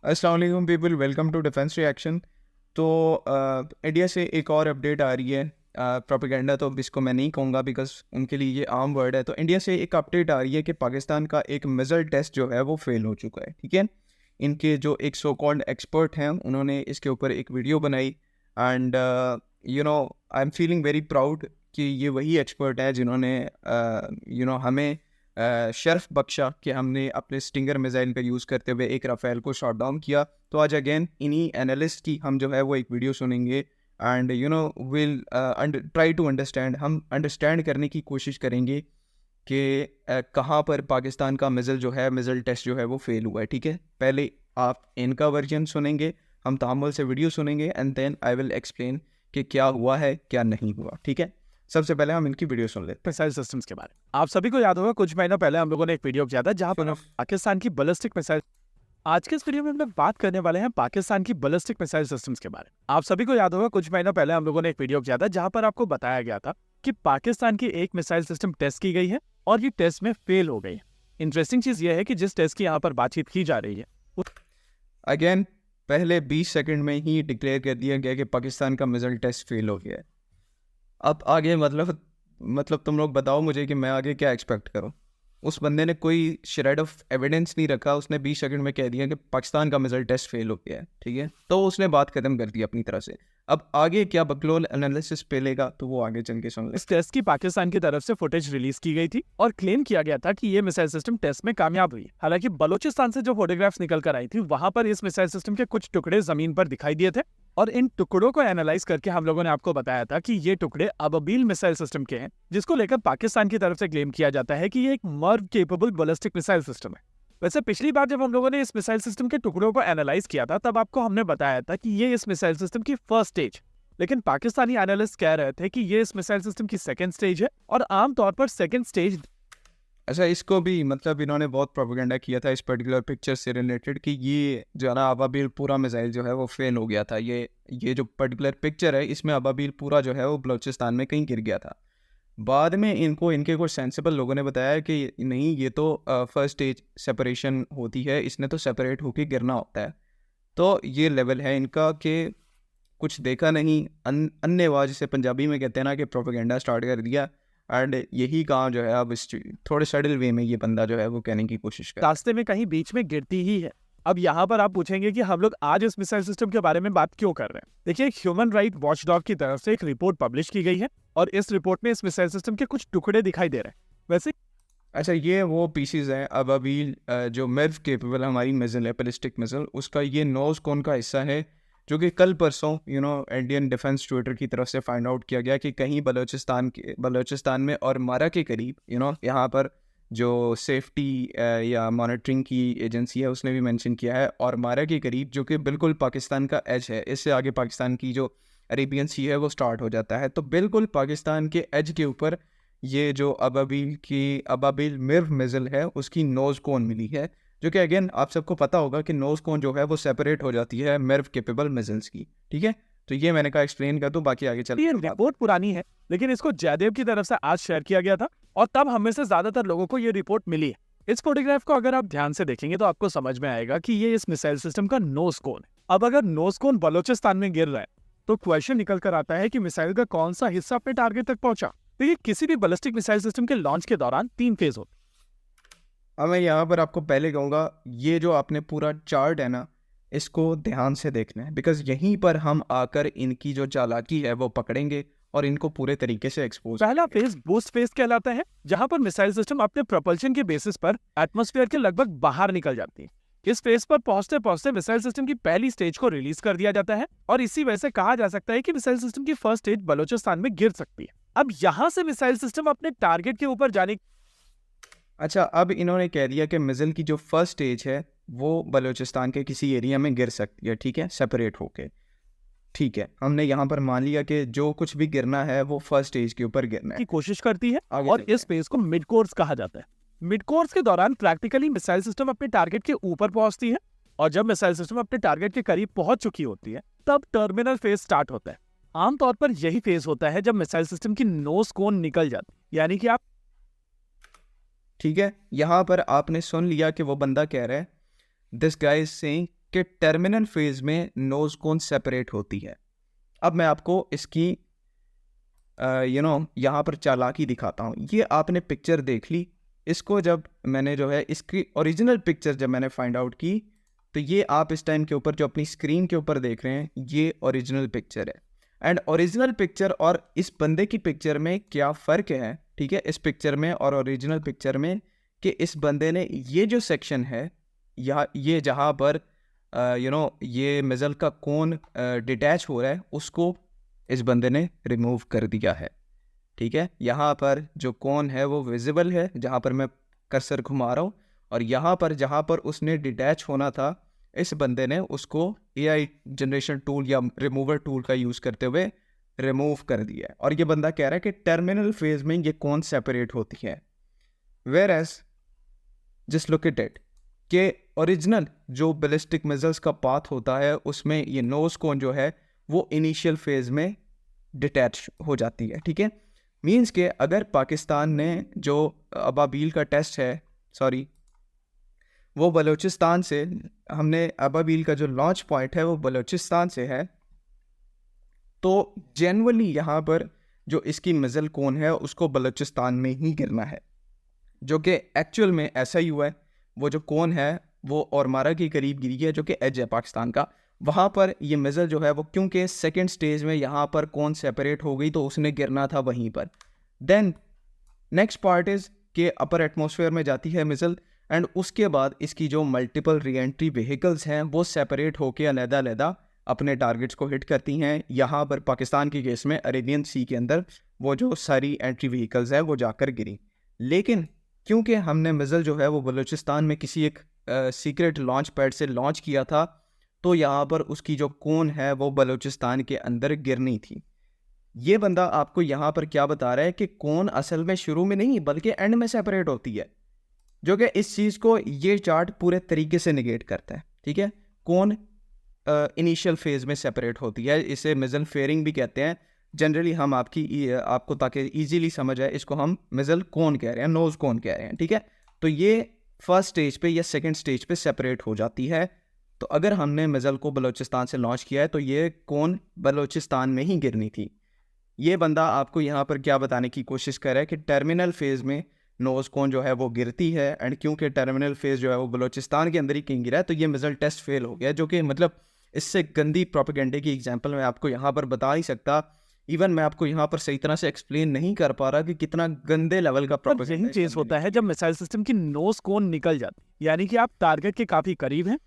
अस्सलाम वालेकुम people, welcome to defence reaction. तो इंडिया से एक और अपडेट आ रही है। प्रोपेगेंडा तो अब इसको मैं नहीं कहूँगा बिकॉज उनके लिए ये आम वर्ड है। तो इंडिया से एक अपडेट आ रही है कि पाकिस्तान का एक मिसाइल टेस्ट जो है वो फेल हो चुका है। ठीक है, इनके जो एक सो कॉल्ड एक्सपर्ट हैं उन्होंने इसके ऊपर एक वीडियो बनाई and I am feeling very proud कि ये वही एक्सपर्ट है जिन्होंने हमें शर्फ बख्शा कि हमने अपने स्टिंगर मिसाइल का यूज़ करते हुए एक राफेल को शॉट डाउन किया। तो आज अगेन इन्हीं एनालिस्ट की हम जो है वो एक वीडियो सुनेंगे and will try to understand, हम अंडरस्टैंड करने की कोशिश करेंगे कि कहाँ पर पाकिस्तान का मिसाइल जो है, मिसाइल टेस्ट जो है वो फेल हुआ है। ठीक है, पहले आप इनका वर्जन सुनेंगे, हम तामुल से वीडियो सुनेंगे and then I will explain कि क्या हुआ है क्या नहीं हुआ। ठीक है, सबसे पहले हम इनकी वीडियो सुन लेते मिसाइल सिस्टम्स के बारे में। आप सभी को याद होगा कुछ महीनों पहले हम लोगों ने एक वीडियो किया था जहां पर पाकिस्तान की बैलिस्टिक मिसाइल। आज के इस वीडियो में हम लोग बात करने वाले हैं पाकिस्तान की बैलिस्टिक मिसाइल सिस्टम्स के बारे में। आप सभी को याद होगा कुछ महीनों पहले हम लोगों ने एक वीडियो किया था जहां पर आपको बताया गया था कि पाकिस्तान की एक मिसाइल सिस्टम टेस्ट की गई है और ये टेस्ट में फेल हो गई है। इंटरेस्टिंग चीज यह है कि जिस टेस्ट की यहाँ पर बातचीत की जा रही है अगेन पहले 20 सेकंड में ही डिक्लेयर कर दिया गया कि पाकिस्तान का मिसाइल टेस्ट फेल हो गया है। अब आगे मतलब तुम लोग बताओ मुझे कि मैं आगे क्या एक्सपेक्ट करूं। उस बंदे ने कोई श्रेड ऑफ एविडेंस नहीं रखा, उसने 20 सेकंड में कह दिया कि पाकिस्तान का मिसाइल टेस्ट फेल हो गया है। ठीक है, तो उसने बात खत्म कर दी अपनी तरह से। अब आगे क्या बकलोल एनालिसिस पेलेगा तो वो आगे चल के सुन ले। इस टेस्ट की पाकिस्तान की तरफ से फुटेज रिलीज की गई थी और क्लेम किया गया था कि ये मिसाइल सिस्टम टेस्ट में कामयाब हुई। हालांकि बलूचिस्तान से जो फोटोग्राफ्स निकल कर आई थी वहां पर इस मिसाइल सिस्टम के कुछ टुकड़े जमीन पर दिखाई दिए थे और इन टुकड़ों को एनालाइज करके हम लोगों ने आपको बताया था कि ये टुकड़े अबाबील मिसाइल सिस्टम के हैं, जिसको लेकर पाकिस्तान की तरफ से क्लेम किया जाता है कि ये एक Merv capable ballistic missile system है। वैसे पिछली बार जब हम लोगों ने इस मिसाइल सिस्टम के टुकड़ों को एनालाइज किया था तब आपको हमने बताया था कि ये इस मिसाइल सिस्टम की फर्स्ट स्टेज, लेकिन पाकिस्तानी एनालिस्ट कह रहे थे कि ये इस मिसाइल सिस्टम की सेकंड स्टेज है और आमतौर पर सेकंड स्टेज। अच्छा, इसको भी मतलब इन्होंने बहुत प्रोपेगेंडा किया था इस पर्टिकुलर पिक्चर से रिलेटेड कि ये जो है ना अबाबील पूरा मिसाइल जो है वो फेल हो गया था। ये जो पर्टिकुलर पिक्चर है इसमें अबाबील पूरा जो है वो बलूचिस्तान में कहीं गिर गया था। बाद में इनके कुछ सेंसिबल लोगों ने बताया कि नहीं, ये तो फर्स्ट स्टेज सेपरेशन होती है, इसने तो सेपरेट होके गिरना होता है। तो ये लेवल है इनका कि कुछ देखा नहीं, अन्नेवाज जिसे पंजाबी में कहते हैं ना, कि प्रोपेगेंडा स्टार्ट कर दिया। एंड यही काम जो है अब इस थोड़े सडल वे में ये बंदा जो है वो कहने की कोशिश कर। रास्ते में कहीं बीच में गिरती ही है। अब यहाँ पर आप पूछेंगे कि हम लोग आज इस मिसाइल सिस्टम के बारे में बात क्यों कर रहे हैं। देखिए, एक ह्यूमन राइट वॉचडॉग की तरफ से एक रिपोर्ट पब्लिश की गई है और इस रिपोर्ट में इस मिसाइल सिस्टम के कुछ टुकड़े दिखाई दे रहे हैं। वैसे अच्छा, ये वो पीसीज हैं अबाबील जो मिर्व केपेबल हमारी मिसाइल है, बैलिस्टिक मिसाइल, उसका ये नोज कोन का हिस्सा है जो कि कल परसों इंडियन डिफेंस ट्विटर की तरफ से फाइंड आउट किया गया कि कहीं बलूचिस्तान में और मारा के करीब यहाँ पर जो सेफ्टी या मॉनिटरिंग की एजेंसी है उसने भी मेंशन किया है, और मारा के करीब जो कि बिल्कुल पाकिस्तान का एज है, इससे आगे पाकिस्तान की जो अरेबियन सी है वो स्टार्ट हो जाता है, तो बिल्कुल पाकिस्तान के एज के ऊपर ये जो अबाबील मिर्व मिसाइल है उसकी नोज कोन मिली है, जो कि अगेन आप सबको पता होगा कि नोज कोन जो है वो सेपरेट हो जाती है मिर्व केपेबल मिसाइल्स की। ठीक है, तो ये मैंने कहा एक्सप्लेन कर दूं, बाकी आगे चल। ये रिपोर्ट पुरानी है, लेकिन इसको जयदेव की तरफ से आज शेयर किया गया था और तब हम में से ज्यादातर लोगों को ये रिपोर्ट मिली है। इस फोटोग्राफ को अगर आप ध्यान से देखेंगे तो आपको समझ में आएगा कि ये इस मिसाइल सिस्टम का नोज कोन है। अब अगर नोज कोन बलूचिस्तान में गिर रहा है तो क्वेश्चन निकल कर आता है कि मिसाइल का कौन सा हिस्सा अपने टारगेट तक पहुंचा। देखिए, किसी भी बैलिस्टिक मिसाइल सिस्टम के लॉन्च के दौरान 3 फेज होते हैं। अब मैं यहाँ पर आपको पहले कहूँगा, ये जो आपने पूरा चार्ट है ना, इसको ध्यान से देखना है, बिकॉज यहीं पर हम आकर इनकी जो चालाकी है वो पकड़ेंगे और इनको पूरे तरीके से एक्सपोज। पहला फेज बूस्ट फेज कहलाता है, जहां पर मिसाइल सिस्टम अपने प्रोपल्शन के बेसिस पर एटमॉस्फेयर के लगभग बाहर निकल जाती है। इस फेज पर पहुंचते पहुंचते मिसाइल सिस्टम की पहली स्टेज को रिलीज कर दिया जाता है और इसी वजह से कहा जा सकता है कि मिसाइल सिस्टम की फर्स्ट स्टेज बलूचिस्तान में गिर सकती है। अब यहां से मिसाइल सिस्टम अपने टारगेट के ऊपर जाने। अच्छा, अब इन्होंने कह दिया कि मिसाइल की जो फर्स्ट स्टेज है वो बलूचिस्तान के किसी एरिया में गिर सकती है। ठीक है, सेपरेट होके। ठीक है, हमने यहाँ पर मान लिया कि जो कुछ भी गिरना है वो फर्स्ट स्टेज के ऊपर गिरना है। की कोशिश करती है आगे और चलते इस फेज को मिड कोर्स कहा जाता है। मिड कोर्स के दौरान प्रैक्टिकली मिसाइल सिस्टम अपने टारगेट के ऊपर पहुंचती है और जब मिसाइल सिस्टम अपने टारगेट के करीब पहुंच चुकी होती है तब टर्मिनल फेज स्टार्ट होता है। आमतौर पर यही फेज होता है जब मिसाइल सिस्टम की नोज कोन निकल जाती है, यानी कि आप। ठीक है, यहाँ पर आपने सुन लिया कि वो बंदा कह रहा है, दिस गाय इज सेइंग कि टर्मिनल फेज में नोज कोन सेपरेट होती है। अब मैं आपको इसकी यहाँ पर चालाकी दिखाता हूँ। ये आपने पिक्चर देख ली, इसको जब मैंने जो है इसकी ओरिजिनल पिक्चर जब मैंने फाइंड आउट की, तो ये आप इस टाइम के ऊपर जो अपनी स्क्रीन के ऊपर देख रहे हैं, ये ओरिजिनल पिक्चर है। एंड ओरिजिनल पिक्चर और इस बंदे की पिक्चर में क्या फ़र्क है, ठीक है, इस पिक्चर में और ओरिजिनल पिक्चर में, कि इस बंदे ने ये जो सेक्शन है, ये जहाँ पर ये मज़ल का कोन डिटैच हो रहा है, उसको इस बंदे ने रिमूव कर दिया है। ठीक है, यहाँ पर जो कोन है वो विजिबल है जहाँ पर मैं कर्सर घुमा रहा हूँ, और यहाँ पर जहाँ पर उसने डिटैच होना था, इस बंदे ने उसको एआई जनरेशन टूल या रिमूवर टूल का यूज़ करते हुए रिमूव कर दिया है। और ये बंदा कह रहा है कि टर्मिनल फेज में ये कोन सेपरेट होती है। Whereas just look at it कि ओरिजिनल जो बैलिस्टिक मिसाइल्स का पाथ होता है, उसमें ये नोज कोन जो है वो इनिशियल फेज में डिटैच हो जाती है। ठीक है, मीन्स के अगर पाकिस्तान ने जो अबाबील का टेस्ट है, सॉरी, वो बलूचिस्तान से, हमने अबाबील का जो लॉन्च पॉइंट है वो बलूचिस्तान से है, तो जनरली यहाँ पर जो इसकी मिसाइल कोन है उसको बलूचिस्तान में ही गिरना है, जो कि एक्चुअल में ऐसा ही हुआ है। वो जो कोन है वो औरमारा के करीब गिरी है, जो कि एज है पाकिस्तान का। वहाँ पर ये मिसाइल जो है वो, क्योंकि सेकंड स्टेज में यहाँ पर कोन सेपरेट हो गई, तो उसने गिरना था वहीं पर। देन नेक्स्ट पार्ट इज़ कि अपर एटमॉस्फेयर में जाती है मिसाइल, एंड उसके बाद इसकी जो मल्टीपल री एंट्री व्हीकल्स हैं वो सेपरेट होकर अलग-अलग अपने टारगेट्स को हिट करती हैं। यहाँ पर पाकिस्तान के केस में अरेबियन सी के अंदर वो जो सारी एंट्री व्हीकल्स हैं वो जाकर गिरी। लेकिन क्योंकि हमने मिसाइल जो है वो बलूचिस्तान में किसी एक सीक्रेट लॉन्च पैड से लॉन्च किया था, तो यहाँ पर उसकी जो कोन है वो बलूचिस्तान के अंदर गिरनी थी। ये बंदा आपको यहाँ पर क्या बता रहा है कि कोन असल में शुरू में नहीं बल्कि एंड में सेपरेट होती है, जो कि इस चीज़ को ये चार्ट पूरे तरीके से निगेट करता है। ठीक है, कोन इनिशियल फेज में सेपरेट होती है, इसे मिसाइल फेयरिंग भी कहते हैं। जनरली हम आपको ताकि इजीली समझ आए, इसको हम मिसाइल कोन कह रहे हैं, नोज कोन कह रहे हैं। ठीक है, तो ये फर्स्ट स्टेज पे या सेकंड स्टेज पे सेपरेट हो जाती है। तो अगर हमने मिसाइल को बलूचिस्तान से लॉन्च किया है तो ये कोन बलूचिस्तान में ही गिरनी थी। ये बंदा आपको यहाँ पर क्या बताने की कोशिश कर रहा है कि टर्मिनल फेज में नोज कोन जो है वो गिरती है, एंड क्योंकि टर्मिनल फेज जो है वो बलूचिस्तान के अंदर ही कहीं गिरा है, तो ये मिसाइल टेस्ट फेल हो गया। जो कि मतलब इससे गंदी प्रोपेगेंडे की एग्जांपल मैं आपको यहाँ पर बता नहीं सकता। इवन मैं आपको यहाँ पर सही तरह से एक्सप्लेन नहीं कर पा रहा कि कितना गंदे लेवल का पर यही चीज होता है जब मिसाइल सिस्टम की नोज कोन निकल जाती, यानी कि आप टारगेट के काफी करीब हैं।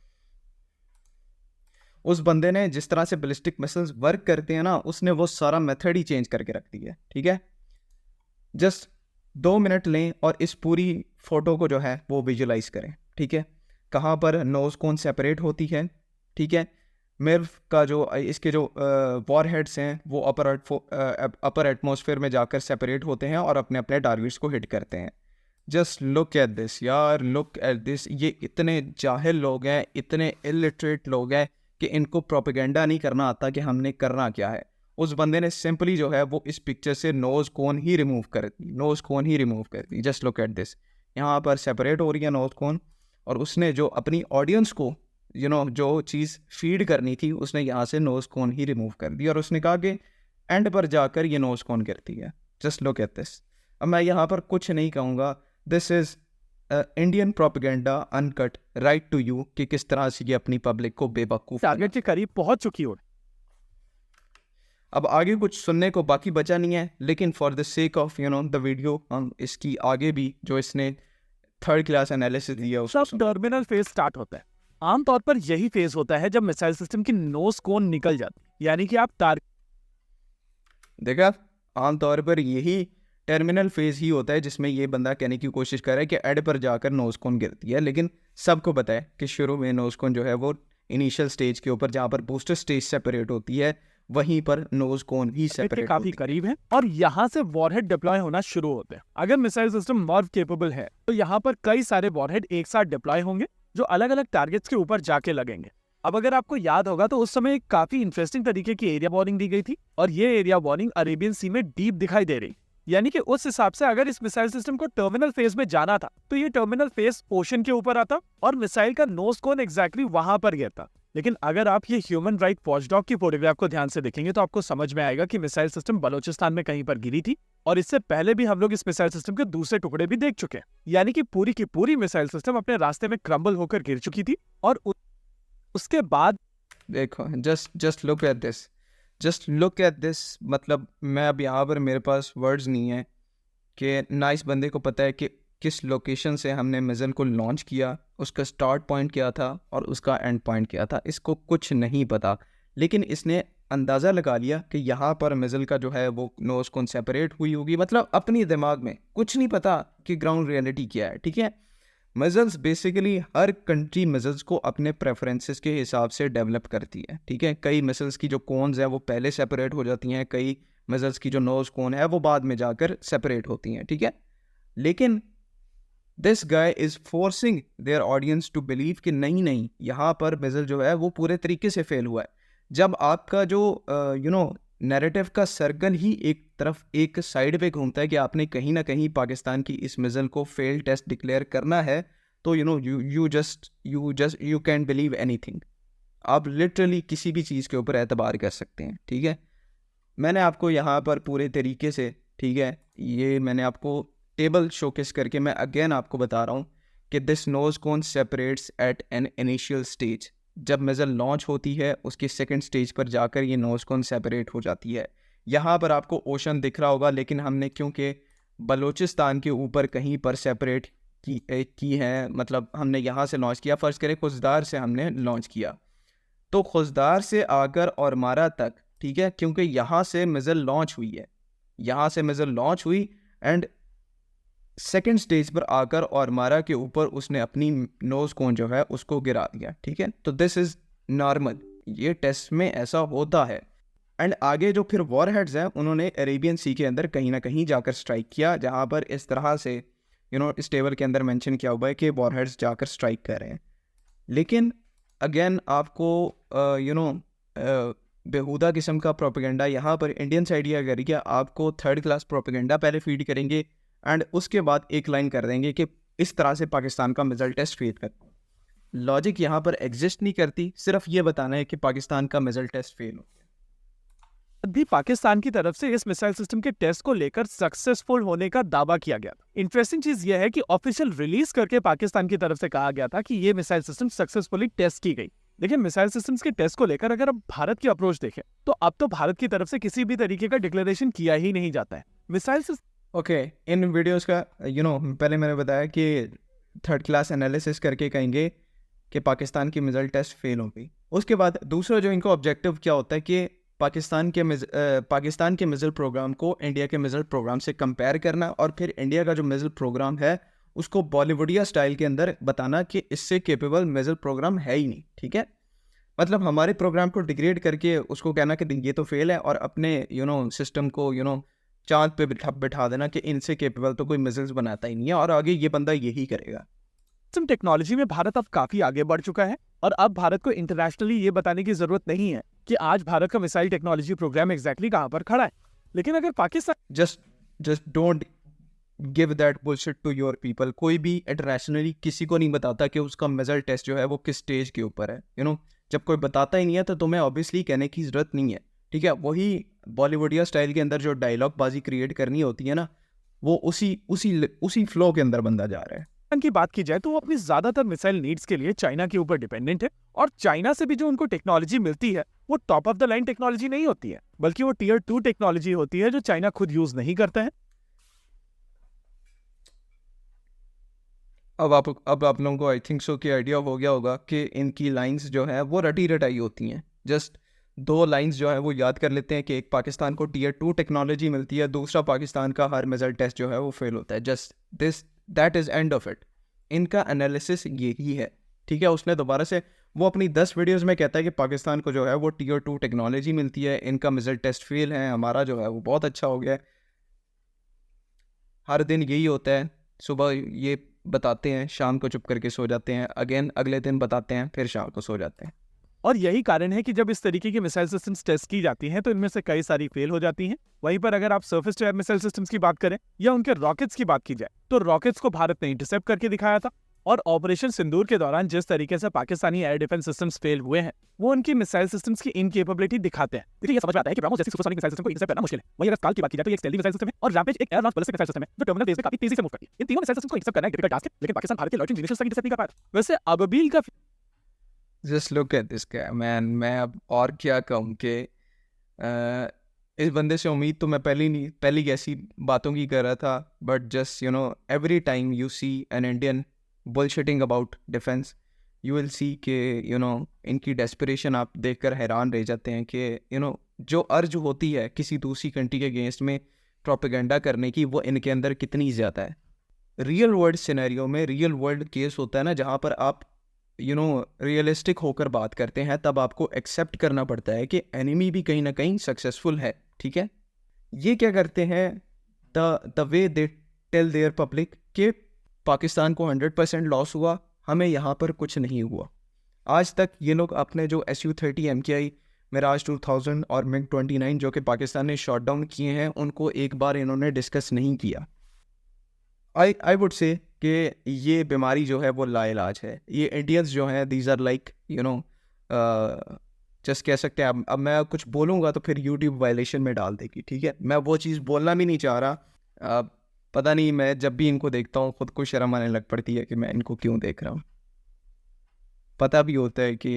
उस बंदे ने जिस तरह से बैलिस्टिक मिसाइल्स वर्क करते हैं ना, उसने वो सारा मेथड ही चेंज करके रख दिया है। ठीक है, जस्ट 2 मिनट लें और इस पूरी फोटो को जो है वो विजुलाइज करें। ठीक है, कहाँ पर नोज कोन सेपरेट होती है। ठीक है, मिर्व का जो इसके जो वॉर हेड्स हैं वो अपर एटमॉस्फेयर में जाकर सेपरेट होते हैं और अपने अपने टारगेट्स को हिट करते हैं। जस्ट लुक एट दिस यार, लुक एट दिस। ये इतने जाहिल लोग हैं, इतने इलिटरेट लोग हैं कि इनको प्रोपेगेंडा नहीं करना आता कि हमने करना क्या है। उस बंदे ने सिंपली जो है वो इस पिक्चर से नोज कोन ही रिमूव कर दी, नोज कोन ही रिमूव कर दी। जस्ट लुक एट दिस, यहाँ पर सेपरेट हो रही है नोज कोन, और उसने जो अपनी ऑडियंस को जो चीज़ फीड करनी थी, उसने यहाँ से नोज कोन ही रिमूव कर दी, और उसने कहा कि एंड पर जाकर ये नोज कोन गिरती है। Just look at this. अब मैं यहाँ पर कुछ नहीं कहूँगा, this is Indian propaganda uncut right to you, कि किस तरह से ये अपनी पब्लिक को बेवकूफ़ टारगेट के करीब पहुंच चुकी हो। अब आगे कुछ सुनने को बाकी बचा नहीं है, लेकिन for the sake of the video हम इसकी आगे भी जो इसने थर्ड क्लास एनालिसिस दिया उसको सब टर्मिनल फेज स्टार्ट होता है। आमतौर पर यही फेज होता है जब मिसाइल सिस्टम की नोज कोन निकल जाती, यानी कि आप देखा, आमतौर पर यही टर्मिनल फेज ही होता है जिसमें ये बंदा कहने की कोशिश कर रहा है कि एड पर जाकर नोज कोन गिरती है। लेकिन सबको पता है कि शुरू में नोज कोन जो है वो इनिशियल स्टेज के ऊपर जहाँ पर बूस्टर स्टेज सेपरेट होती है, वहीं पर नोज कोन ही सेपरेट काफी करीब है, और यहाँ से वॉरहेड डिप्लॉय होना शुरू होते हैं। अगर मिसाइल सिस्टम मर्व केपेबल है तो यहाँ पर कई सारे वॉरहेड एक साथ डिप्लॉय होंगे जो अलग अलग टारगेट्स के ऊपर जाके लगेंगे। अब अगर आपको याद होगा तो उस समय एक काफी इंटरेस्टिंग तरीके की एरिया वार्निंग दी गई थी, और ये एरिया वार्निंग अरेबियन सी में डीप दिखाई दे रही। यानी कि उस हिसाब से अगर इस मिसाइल सिस्टम को टर्मिनल फेज में जाना था तो ये टर्मिनल फेज ओशन के ऊपर आता और मिसाइल का नोज कोन एग्जैक्टली वहां पर गिरता। लेकिन अगर आप ये ह्यूमन राइट वॉचडॉग की फोटोग्राफ को ध्यान से देखेंगे तो आपको समझ में आएगा कि मिसाइल सिस्टम बलूचिस्तान में कहीं पर गिरी थी और इससे पहले भी हम लोग इस मिसाइल सिस्टम के दूसरे टुकड़े भी देख चुके हैं। यानी कि पूरी की पूरी मिसाइल सिस्टम अपने रास्ते में क्रम्बल होकर गिर चुकी थी और उसके बाद देखो, जस्ट लुक एट दिस। मतलब मैं अब यहाँ पर, मेरे पास वर्ड्स नहीं है कि ना इस बंदे को पता है कि किस लोकेशन से हमने मिज़ल को लॉन्च किया, उसका स्टार्ट पॉइंट क्या था और उसका एंड पॉइंट क्या था। इसको कुछ नहीं पता, लेकिन इसने अंदाज़ा लगा लिया कि यहाँ पर मिज़ल का जो है वो नोज कोन सेपरेट हुई होगी। मतलब अपनी दिमाग में कुछ नहीं पता कि ग्राउंड रियलिटी क्या है। ठीक है, मिज़ल्स बेसिकली हर कंट्री मिज़ल्स को अपने प्रेफरेंसेस के हिसाब से डेवलप करती है। ठीक है, कई मिज़ल्स की जो कोन्स हैं वो पहले सेपरेट हो जाती हैं, कई मिज़ल्स की जो नोज कोन है वो बाद में जाकर सेपरेट होती हैं। ठीक है, लेकिन this guy is forcing their audience to believe कि नहीं, यहाँ पर मिज़ल जो है वो पूरे तरीके से फेल हुआ है। जब आपका जो नैरेटिव का सर्कल ही एक तरफ एक साइड पे घूमता है कि आपने कहीं ना कहीं पाकिस्तान की इस मिज़ल को फेल टेस्ट डिक्लेयर करना है, तो यू कैन बिलीव एनीथिंग। आप लिटरली किसी भी चीज़ के ऊपर एतबार कर सकते हैं। ठीक है, मैंने आपको यहाँ पर पूरे तरीके से, ठीक है, ये मैंने आपको टेबल शोकेस करके मैं अगेन आपको बता रहा हूँ कि this nose cone separates at an initial stage. जब मिज़ल लॉन्च होती है उसके सेकंड स्टेज पर जाकर ये नोज कोन सेपरेट हो जाती है। यहाँ पर आपको ओशन दिख रहा होगा, लेकिन हमने क्योंकि बलूचिस्तान के ऊपर कहीं पर सेपरेट की है, मतलब हमने यहाँ से लॉन्च किया, फ़र्ज़ करें खुजदार से हमने लॉन्च किया, तो खुजदार से आकर और मारा तक, ठीक है, क्योंकि यहाँ से मिज़ल लॉन्च हुई है, यहाँ से मिज़ल लॉन्च हुई एंड सेकेंड स्टेज पर आकर और मारा के ऊपर उसने अपनी नोज कोन जो है उसको गिरा दिया। ठीक है, तो दिस इज़ नॉर्मल, ये टेस्ट में ऐसा होता है। एंड आगे जो फिर वॉरहेड्स हैं उन्होंने अरेबियन सी के अंदर कहीं ना कहीं जाकर स्ट्राइक किया, जहाँ पर इस तरह से इस टेबल के अंदर मेंशन किया हुआ है कि वॉरहेड्स जाकर स्ट्राइक कर रहे हैं। लेकिन अगेन आपको बेहुदा किस्म का प्रोपेगेंडा यहाँ पर इंडियन साइड या करेंगे, आपको थर्ड क्लास प्रोपेगेंडा पहले फीड करेंगे एंड उसके बाद एक लाइन कर देंगे कि इस तरह से पाकिस्तान का मिसाइल टेस्ट फेल कर। लॉजिक यहाँ पर एग्जिस्ट नहीं करती, सिर्फ ये बताना है कि पाकिस्तान का मिसाइल टेस्ट फेल हो गया। भी पाकिस्तान की तरफ से इस मिसाइल सिस्टम के टेस्ट को लेकर सक्सेसफुल होने का दावा किया गया। इंटरेस्टिंग चीज यह है कि ऑफिशियल रिलीज करके पाकिस्तान की तरफ से कहा गया था कि ये मिसाइल सिस्टम सक्सेसफुली टेस्ट की गई। लेकिन मिसाइल सिस्टम्स के टेस्ट को लेकर अगर अब भारत की अप्रोच देखें तो अब तो भारत की तरफ से किसी भी तरीके का डिक्लेरेशन किया ही नहीं जाता है। मिसाइल ओके, इन वीडियोस का पहले मैंने बताया कि थर्ड क्लास एनालिसिस करके कहेंगे कि पाकिस्तान की मिसाइल टेस्ट फेल हो गई। उसके बाद दूसरा जो इनको ऑब्जेक्टिव क्या होता है कि पाकिस्तान के मिसाइल प्रोग्राम को इंडिया के मिसाइल प्रोग्राम से कंपेयर करना और फिर इंडिया का जो मिसाइल प्रोग्राम है उसको बॉलीवुडिया स्टाइल के अंदर बताना कि इससे कैपेबल मिसाइल प्रोग्राम है ही नहीं। ठीक है, मतलब हमारे प्रोग्राम को डिग्रेड करके उसको कहना कि ये तो फेल है और अपने सिस्टम को चांद पे बिठा देना कि इनसे कैपेबल तो कोई मिसाइल्स बनाता ही नहीं है और आगे ये बंदा यही करेगा। टेक्नोलॉजी में भारत अब काफी आगे बढ़ चुका है और अब भारत को इंटरनेशनली ये बताने की जरूरत नहीं है कि आज भारत का मिसाइल टेक्नोलॉजी प्रोग्राम एग्जैक्टली कहां पर खड़ा है। लेकिन अगर Pakistan just don't give that bullshit to your people. कोई भी इंटरनेशनली किसी को नहीं बताता कि उसका मिसाइल टेस्ट जो है वो किस स्टेज के ऊपर है। जब कोई बताता ही नहीं है तो तुम्हें ऑब्वियसली कहने की ज़रूरत नहीं है। ठीक है, वही बॉलीवुडिया स्टाइल के अंदर जो डायलॉग बाजी क्रिएट करनी होती है ना, वो उसी फ्लो के अंदर बंदा जा रहा है। की बात की जाए तो वो अपनी ज्यादातर मिसाइल नीड्स के लिए चाइना के ऊपर डिपेंडेंट है और चाइना से भी जो उनको टेक्नोलॉजी मिलती है वो top of the line technology नहीं होती है, बल्कि वो टियर 2 टेक्नोलॉजी होती है जो चाइना खुद यूज नहीं करता है। अब आप लोगों को आई थिंक सो कि आइडिया हो गया होगा कि इनकी लाइंस जो है वो रटी रटाई होती हैं। जस्ट 2 लाइंस जो है वो याद कर लेते हैं कि एक पाकिस्तान को टियर 2 टेक्नोलॉजी मिलती है, दूसरा पाकिस्तान का हर मिसाइल टेस्ट जो है वो फेल होता है। Just that is end of it. इनका एनालिसिस यही है। ठीक है, उसने दोबारा से वो अपनी 10 वीडियोस में कहता है कि पाकिस्तान को जो है वो टियर 2 टेक्नोलॉजी मिलती है, इनका मिसाइल टेस्ट फेल है, हमारा जो है वो बहुत अच्छा हो गया है। हर दिन यही होता है, सुबह ये बताते हैं, शाम को चुप करके सो जाते हैं, अगेन अगले दिन बताते हैं, फिर शाम को सो जाते हैं। और यही कारण है कि जब इस तरीके की मिसाइल सिस्टम्स टेस्ट की जाती हैं तो इनमें से कई सारी फेल हो जाती हैं। वहीं पर अगर आप surface to air missile systems की बात करें या उनके रॉकेट्स की बात की जाए तो रॉकेट्स को भारत ने इंटरसेप्ट करके दिखाया था, और ऑपरेशन सिंदूर के दौरान जिस तरीके से Pakistani air defence systems fail हुए हैं वो उनकी मिसाइल सिस्टम्स की इनकेपेबिलिटी दिखाते हैं। देखिए, ये समझ में आता है कि ब्रह्मोस जैसी सुपरसोनिक मिसाइल सिस्टम को इंटरसेप्ट करना मुश्किल है। वहीं अगर काल की बात की जाए तो ये एक स्टेल्दी मिसाइल सिस्टम है और रैम्पेज एक air launch ballistic missile system है जो टर्मिनल बेस पे काफी तेजी से मूव करती है। इन तीनों मिसाइल सिस्टम को इंटरसेप्ट करना एक डिफिकल्ट टास्क है, लेकिन पाकिस्तान भारत के लॉन्चिंग मिसाइल्स तक इंटरसेप्ट नहीं कर पाया। वैसे अबील का just look at this guy man. मैं अब और क्या कहूँ कि इस बंदे से उम्मीद तो मैं पहली ऐसी बातों की कर रहा था, but just every time you see an Indian bullshitting about defence, you will see कि इनकी डेस्परेशन आप देखकर हैरान रह जाते हैं कि जो अर्ज होती है किसी दूसरी कंट्री के अगेंस्ट में प्रोपेगेंडा करने की, वो इनके अंदर कितनी ज़्यादा है। रियल वर्ल्ड सिनेरियो में रियल वर्ल्ड केस होता है ना, जहाँ पर आप रियलिस्टिक होकर बात करते हैं, तब आपको एक्सेप्ट करना पड़ता है कि एनिमी भी कहीं ना कहीं सक्सेसफुल है। ठीक है, ये क्या करते हैं, the way they tell their public कि पाकिस्तान को 100% लॉस हुआ, हमें यहाँ पर कुछ नहीं हुआ। आज तक ये लोग अपने जो SU-30 MKI, मिराज 2000 और MiG-29 जो कि पाकिस्तान ने शॉट डाउन किए हैं, उनको एक बार इन्होंने डिस्कस नहीं किया। आई वुड से कि ये बीमारी जो है वो लाइलाज है। ये इंडियंस जो हैं, दीज आर लाइक जस्ट कह सकते हैं, अब मैं कुछ बोलूँगा तो फिर यूट्यूब वायलेशन में डाल देगी। ठीक है, मैं वो चीज़ बोलना भी नहीं चाह रहा। पता नहीं, मैं जब भी इनको देखता हूँ खुद को शर्म आने लग पड़ती है कि मैं इनको क्यों देख रहा हूँ। पता भी होता है कि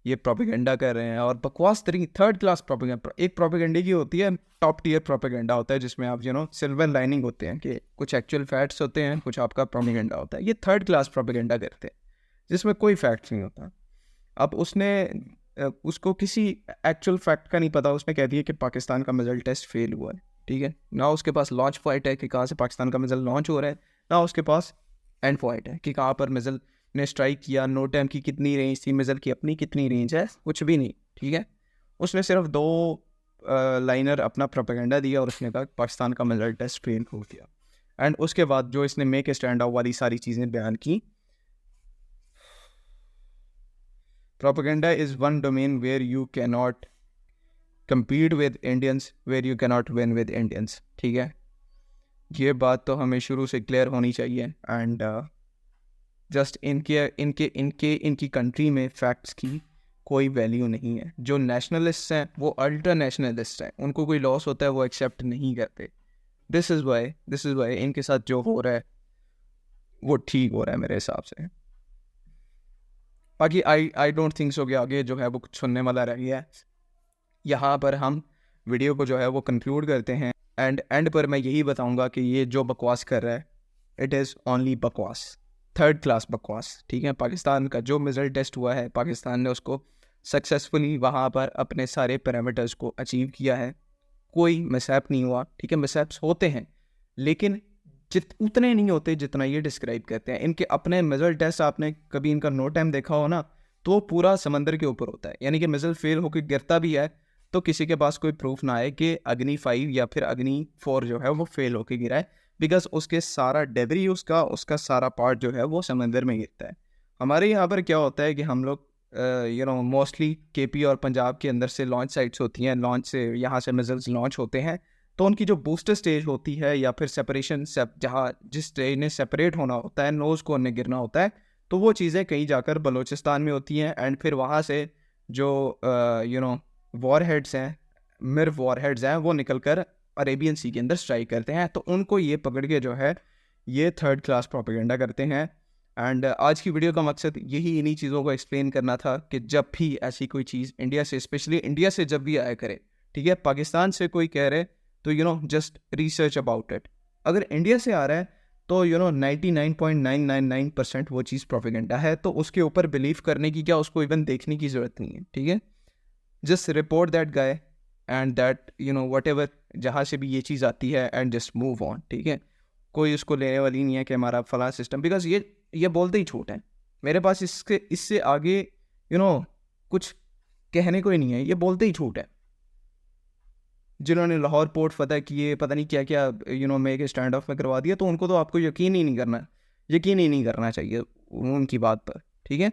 ये प्रोपेगेंडा कर रहे हैं, और बकवास तरीके थर्ड क्लास प्रोपेगेंडा। एक प्रोपेगेंडे की होती है, टॉप टियर प्रोपेगेंडा होता है जिसमें आप सिल्वर लाइनिंग होते हैं कि कुछ एक्चुअल फैक्ट्स होते हैं, कुछ आपका प्रोपेगेंडा होता है। ये थर्ड क्लास प्रोपेगेंडा करते हैं जिसमें कोई फैक्ट्स नहीं होता। अब उसको किसी एक्चुअल फैक्ट का नहीं पता, उसने कह दिया कि पाकिस्तान का मिसाइल टेस्ट फेल हुआ है। ठीक है, ना उसके पास लॉन्च पॉइंट है कि कहाँ से पाकिस्तान का मिसाइल लॉन्च हो रहा है, ना उसके पास एंड पॉइंट है कि कहाँ पर मिसाइल ने स्ट्राइक किया, नो टाइम की कितनी रेंज थी, मिसाइल की अपनी कितनी रेंज है, कुछ भी नहीं। ठीक है, उसने सिर्फ 2 लाइनर अपना प्रोपेगेंडा दिया और उसने कहा पाकिस्तान का मिसाइल टेस्ट फेल हो गया। एंड उसके बाद जो इसने मेक स्टैंड आउट वाली सारी चीज़ें बयान की। Propaganda is one domain where you can not compete with Indians, where you cannot win with Indians। ठीक है, ये बात तो हमें शुरू से क्लियर होनी चाहिए। एंड जस्ट इनकी कंट्री में फैक्ट्स की कोई वैल्यू नहीं है। जो नेशनलिस्ट हैं वो अल्ट्रा नेशनलिस्ट हैं, उनको कोई लॉस होता है वो एक्सेप्ट नहीं करते। दिस इज़ वाई इनके साथ जो हो रहा है वो ठीक हो रहा है मेरे हिसाब से। बाकी आई डोंट थिंक सो कि आगे जो है वो कुछ सुनने वाला रह गया है। यहाँ पर हम वीडियो को जो है वो कंक्लूड करते हैं। एंड पर मैं यही बताऊंगा कि ये जो बकवास कर रहा है, इट इज़ ओनली बकवास, थर्ड क्लास बकवास। ठीक है, पाकिस्तान का जो मिसाइल टेस्ट हुआ है, पाकिस्तान ने उसको सक्सेसफुली वहाँ पर अपने सारे पैरामीटर्स को अचीव किया है, कोई मिसहैप नहीं हुआ। ठीक है, मिसहैप्स होते हैं लेकिन उतने नहीं होते जितना ये डिस्क्राइब करते हैं। इनके अपने मिसाइल टेस्ट आपने कभी इनका नो टाइम देखा हो ना, तो पूरा समंदर के ऊपर होता है। यानी कि मिसाइल फेल होकर गिरता भी है तो किसी के पास कोई प्रूफ ना आए कि अग्नि 5 या फिर अग्नि 4 जो है वो फेल होके गिरा है, बिकॉज उसके सारा डेबरी उसका सारा पार्ट जो है वो समंदर में गिरता है। हमारे यहाँ पर क्या होता है कि हम लोग मोस्टली KP और पंजाब के अंदर से लॉन्च साइट्स होती हैं, लॉन्च से यहाँ से मिसाइल्स लॉन्च होते हैं, तो उनकी जो बूस्टर स्टेज होती है या फिर सेपरेशन जहाँ जिस स्टेज ने सेपरेट होना होता है, नोज़ को उन्हें गिरना होता है, तो वो चीज़ें कहीं जाकर बलूचिस्तान में होती हैं। एंड फिर वहाँ से जो वॉरहेड्स हैं, मिर वॉरहेड्स हैं, वो निकलकर अरेबियन सी के अंदर स्ट्राइक करते हैं। तो उनको ये पकड़ के जो है ये थर्ड क्लास प्रोपेगेंडा करते हैं। एंड आज की वीडियो का मकसद यही इन्हीं चीज़ों को एक्सप्लेन करना था कि जब भी ऐसी कोई चीज़ इंडिया से, स्पेशली इंडिया से जब भी आया करे, ठीक है, पाकिस्तान से कोई कह रहे तो जस्ट रिसर्च अबाउट इट। अगर इंडिया से आ रहा है तो 99.999% वो चीज़ प्रोपेगेंडा है, तो उसके ऊपर बिलीव करने की क्या उसको इवन देखने की ज़रूरत नहीं है। ठीक है, just report that guy and that what ever जहाँ से भी ये चीज़ आती है, एंड जस्ट मूव ऑन। ठीक है, कोई उसको लेने वाली नहीं है कि हमारा फला सिस्टम, बिकॉज ये बोलते ही छूट है। मेरे पास इससे आगे कुछ कहने को ही नहीं है, ये बोलते ही छूट है। जिन्होंने लाहौर पोर्ट फतह किए, पता नहीं क्या क्या मेक स्टैंड ऑफ में करवा दिया, तो उनको तो आपको यकीन ही नहीं करना चाहिए उनकी बात पर। ठीक है,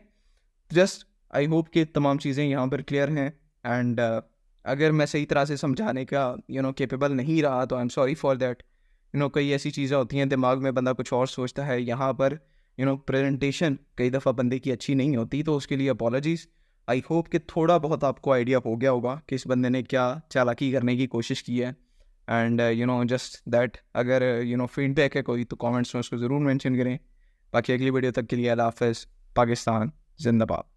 जस्ट आई होप कि तमाम चीज़ें यहाँ पर क्लियर हैं एंड अगर मैं सही तरह से समझाने का केपेबल नहीं रहा तो I am sorry for that. कई ऐसी चीज़ें होती हैं दिमाग में, बंदा कुछ और सोचता है, यहाँ पर प्रेजेंटेशन कई दफ़ा बंदे की अच्छी नहीं होती, तो उसके लिए अपॉलॉजीज़। आई होप कि थोड़ा बहुत आपको आइडिया हो गया होगा कि इस बंदे ने क्या चालाकी करने की कोशिश की है। एंड जस्ट दैट, अगर फीडबैक है कोई तो कमेंट्स में उसको ज़रूर मेंशन करें। बाकी अगली वीडियो तक के लिए अल्लाह हाफ़िज़। पाकिस्तान जिंदाबाद।